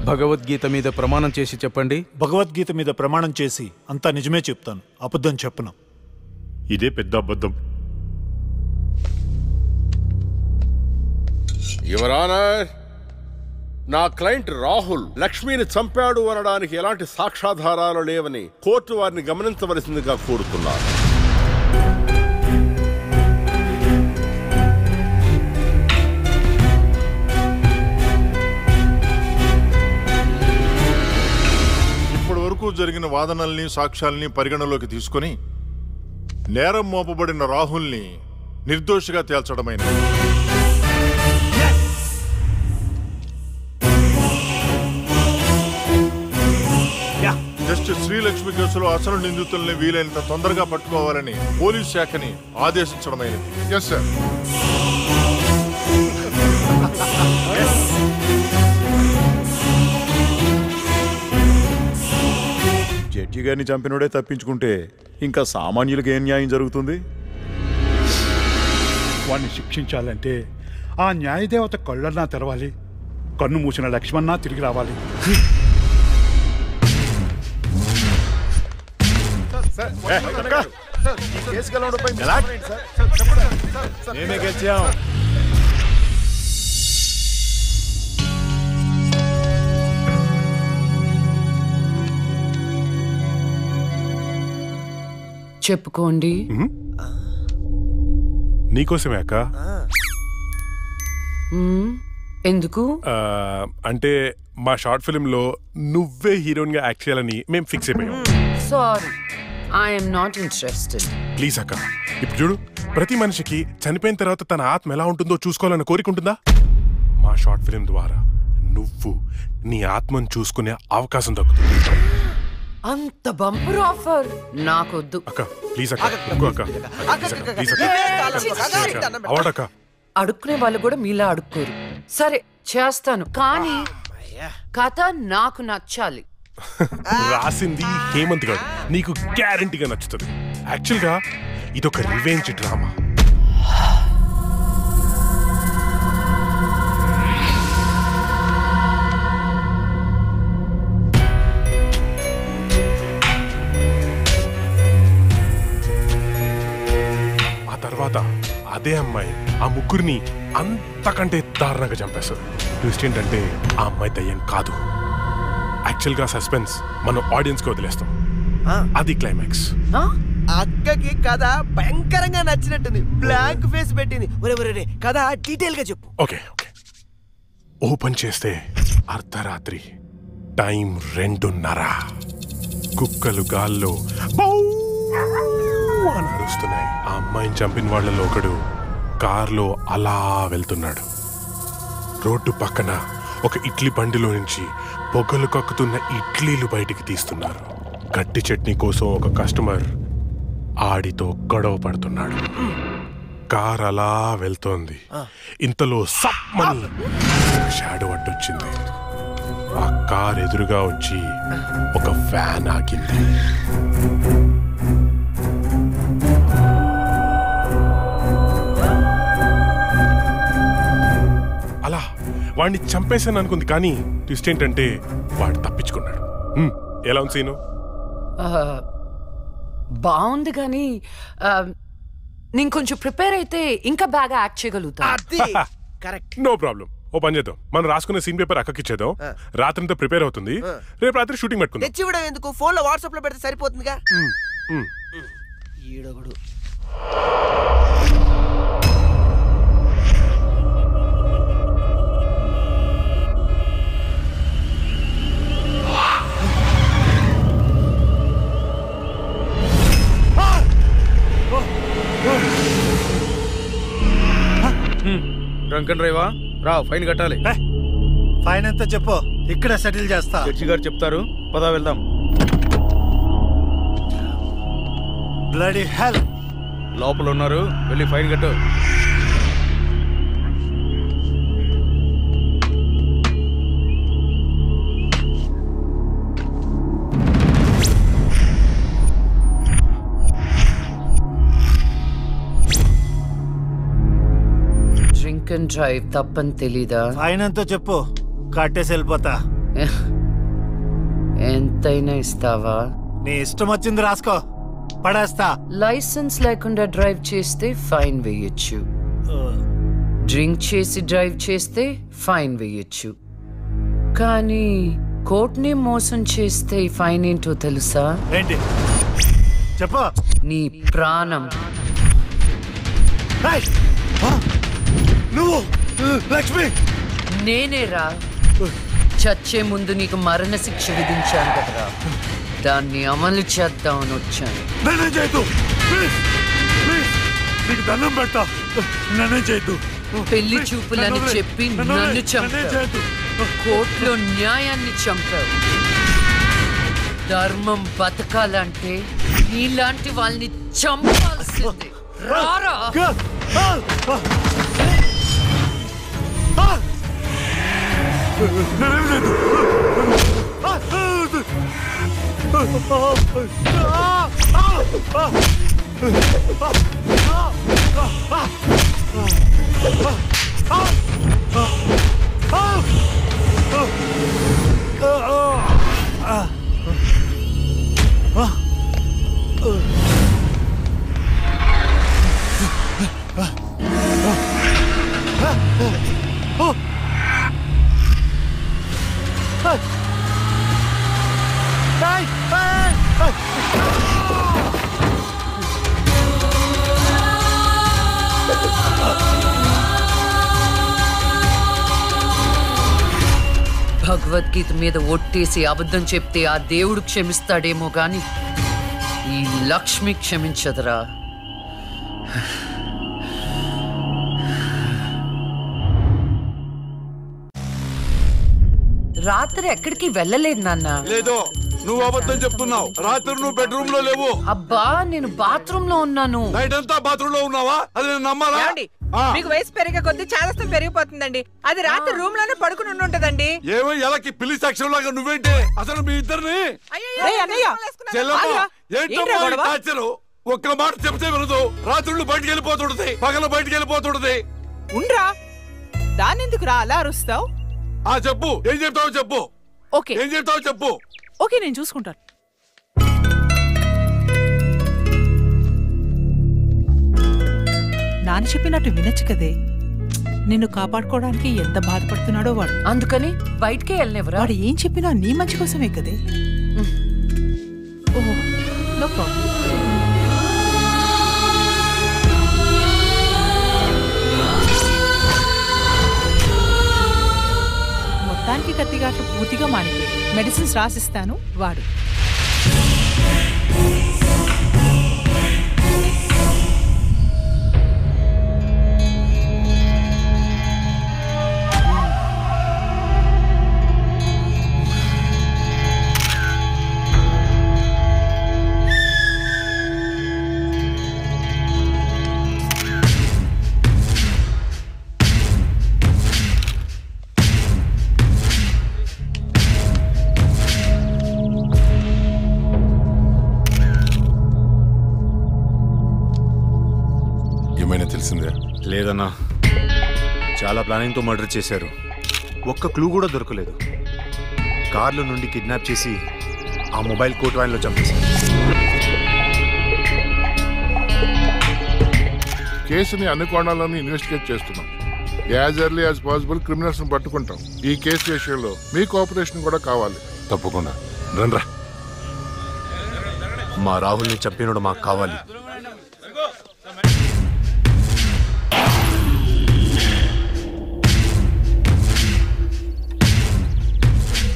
భగవద్గీత మీద ప్రమాణం చేసి చెప్పండి. భగవద్గీత మీద ప్రమాణం చేసి అంతా నిజమే చెప్తాను, అబద్ధం చెప్పను. ఇదే పెద్ద అబద్ధం. యువర్ ఆనర్, నా క్లయింట్ రాహుల్ లక్ష్మిని చంపాడు అనడానికి ఎలాంటి సాక్ష్యాధారాలు లేవని కోర్టు వారిని గమనించవలసిందిగా కోరుతున్నారు. ఇప్పటి వరకు జరిగిన వాదనల్ని సాక్ష్యాల్ని పరిగణలోకి తీసుకుని నేరం మోపబడిన రాహుల్ని నిర్దోషిగా తేల్చడమైనది. జస్టిస్ శ్రీలక్ష్మి కేసులో అసలు నిందితుల్ని వీలైనంత తొందరగా పట్టుకోవాలని పోలీస్ శాఖని ఆదేశించడమైనది. Yes sir. జడ్జి గారిని చంపినోడే తప్పించుకుంటే ఇంకా సామాన్యులకు ఏం న్యాయం జరుగుతుంది? వాడిని శిక్షించాలంటే ఆ న్యాయదేవత కళ్ళన్నా తెరవాలి, కన్ను మూసిన లక్ష్మణ తిరిగి రావాలి. నేనే గెలిచాం. చెప్పుకోండి. నీకోసమే అక్క. ఎందుకు? అంటే మా షార్ట్ ఫిల్మ్ లో నువ్వే హీరోయిన్ గా యాక్ట్ చేయాలని మేము ఫిక్స్ అయిపోయాం. Sorry, I'm not interested. Please అక్క, ఇప్పుడు చూడు, ప్రతి మనిషికి చనిపోయిన తర్వాత తన ఆత్మ ఎలా ఉంటుందో చూసుకోవాలని కోరిక ఉంటుందా? మా షార్ట్ ఫిల్మ్ ద్వారా నువ్వు నీ ఆత్మను చూసుకునే అవకాశం దక్కుతుంది. అంత బంపర్ ఆఫర్ నాకొద్దు. అక్క ప్లీజ్ అక్క, ఇంకో అక్క, ప్లీజ్ అక్క, అవడక్క. అడుక్కునే వాళ్ళు కూడా మీలా అడుక్కోరు. సరే చేస్తాను, కానీ కథ నాకు నచ్చాలి. రాసింది హేమంత్ గారు, నీకు గ్యారంటీగా నచ్చుతుంది. యాక్చువల్ గా ఇదొక రివెంజ్ డ్రామా. ఆ తర్వాత అదే అమ్మాయి ఆ ముగ్గురిని అంతకంటే దారుణంగా చంపేస్తారు. ట్విస్ట్ ఏంటంటే ఆ అమ్మాయి దయ్యం కాదు. యాక్చువల్ గా సస్పెన్స్ మనం ఆడియన్స్ కి వదిలేస్తాం. అది క్లైమాక్స్. అక్కకి కథ భయంకరంగా నచ్చినట్టుంది, బ్లాంక్ ఫేస్ పెట్టింది. ఒరే కథ డీటెయిల్ గా చెప్పు. ఓకే ఓకే, ఓపెన్ చేస్తే అర్ధరాత్రి, టైం 2:30. కుక్కలు గాల్లో అని అరుస్తున్నాయి. ఆ అమ్మాయిని చంపిన వాళ్ళలో ఒకడు కార్లో అలా వెళ్తున్నాడు. రోడ్డు పక్కన ఒక ఇడ్లీ బండిలో నుంచి పొగలు కక్కుతున్న ఇడ్లీలు బయటికి తీస్తున్నారు. గట్టి చట్నీ కోసం ఒక కస్టమర్ ఆడితో గొడవ పడుతున్నాడు. కార్ అలా వెళ్తోంది. ఇంతలో సమ్మని షాడో అడ్డొచ్చింది. ఆ కార్ ఎదురుగా వచ్చి ఒక ఫ్యాన్ ఆగింది. అలా వాడిని చంపేశాను అనుకుంది, కానీ ట్విస్ట్ ఏంటంటే వాడు తప్పించుకున్నాడు. ఎలా ఉంది సీను? బాగుంది, కానీ నేను కొంచెం ప్రిపేర్ అయితే ఇంకా బాగా యాక్ట్ చేయగలుగుతా. No problem. ఓ పని చేద్దాం, మనం రాసుకునే సీన్ పేపర్ అక్కకి ఇచ్చేద్దాం. రాత్రంతా ప్రిపేర్ అవుతుంది, రేపు రాత్రి షూటింగ్ పెట్టుకుందాం. తెచ్చివ్వడం ఎందుకు, ఫోన్ లో వాట్సాప్ లో పెడితే సరిపోతుందిగా. ఈడొకడు. డ్రంకన్ డ్రైవా రా, ఫైన్ కట్టాలి. ఫైన్ ఎంత చెప్పు, ఇక్కడ సెటిల్ చేస్తా. జడ్జి గారు చెప్తారు, పదా వెళ్దాం. బ్లడీ హెల్, లోపల ఉన్నారు, వెళ్ళి ఫైన్ కట్టు. డ్రింక్ అండ్ డ్రైవ్ తప్పని తెలీదా? ఫైన్ ఎంతో చెప్పు, కట్టేసి వెళ్ళిపోతా. ఎంతైనా ఇస్తావా? నీ ఇష్టం వచ్చింది రాసుకో, పడేస్తా. లైసెన్స్ లేకుండా డ్రైవ్ చేస్తే ఫైన్ వేయొచ్చు, డ్రింక్ చేసి డ్రైవ్ చేస్తే ఫైన్ వేయొచ్చు, కానీ కోర్టుని మోసం చేస్తే ఈ ఫైన్ ఏంటో తెలుసా? ఏంటి చెప్పు. నీ ప్రాణం. నువ్వు లక్ష్మి, నేనేరా చచ్చే ముందు నీకు మరణశిక్ష విధించాను కదరా, దాన్ని అమలు చేద్దామని వచ్చాను. నన్నే చేయొద్దు ప్లీజ్, ప్లీజ్ నీకు దండం పెడతా, నన్నే చేయొద్దు. పెళ్లి చూపులని చెప్పి నన్ను చంపావు, కోర్టులో న్యాయాన్ని చంపావు. ధర్మం బతకాలంటే నీలాంటి వాళ్ళని చంపాల్సిందే. రారా భగవద్గీత మీద ఒట్టేసి అబద్ధం చెప్తే ఆ దేవుడు క్షమిస్తాడేమో గాని ఈ లక్ష్మి క్షమించదురా. రాత్రి ఎక్కడికి వెళ్ళలేదు నాన్న. లేదో, నువ్వు అబద్ధం చెప్తున్నావు. రాత్రి నువ్వు బెడ్రూమ్ లో లేవు. అబ్బా, నేను బాత్రూమ్ లో ఉన్నాను. నైట్ అంతా బాత్రూమ్ లో ఉన్నావా? అది నేను నమ్మాలా? మీకు వయసు పెరిగే కొద్ది చాదస్తం పెరిగిపోతుందండి. అది రాత్రి రూమ్ లోనే పడుకుని ఉంటదండి. ఏమో ఎలాకి పిల్లి సాక్ష్యం లాగా నువ్వేంటి అసలు మీ ఇద్దరిని? ఒక్క మాట చెప్తే వినదు. రాత్రులు బయటికి వెళ్ళిపోతుంటది, పగలు బయటికి వెళ్ళిపోతుంటది. ఉండ్రా, దాని ఎందుకు రా అలా అరుస్తావు? చెప్పు, ఏం చెప్తావు చెప్పు. ఓకే, ఏం చెప్తావు చెప్పు. ఓకే, నేను చూసుకుంటాను. నాన్న చెప్పినట్టు వినొచ్చు కదే. నిన్ను కాపాడుకోవడానికి ఎంత బాధపడుతున్నాడో వాడు. అందుకని బయటికే వెళ్ళనివ్వరా? వాడు ఏం చెప్పినా నీ మంచి కోసమే కదే. ఓహో, నో ప్రాబ్లం. మొత్తానికి కత్తిగాట్లు పూర్తిగా మానిపోయి మెడిసిన్స్ రాసిస్తాను, వాడు. లేదన్నా, చాలా ప్లానింగ్తో మర్డర్ చేశారు. ఒక్క క్లూ కూడా దొరకలేదు. కార్లో నుండి కిడ్నాప్ చేసి ఆ మొబైల్ కోట్ వ్యాన్లో చంపేశారు. కేసుని అన్ని కోణాలను ఇన్వెస్టిగేట్ చేస్తున్నాం. As early as possible criminals ని పట్టుకుంటాం. ఈ కేసు విషయంలో మీ కోఆపరేషన్ కూడా కావాలి. తప్పకుండా రండ్రా. మా రాహుల్ని చంపినోడు మాకు కావాలి.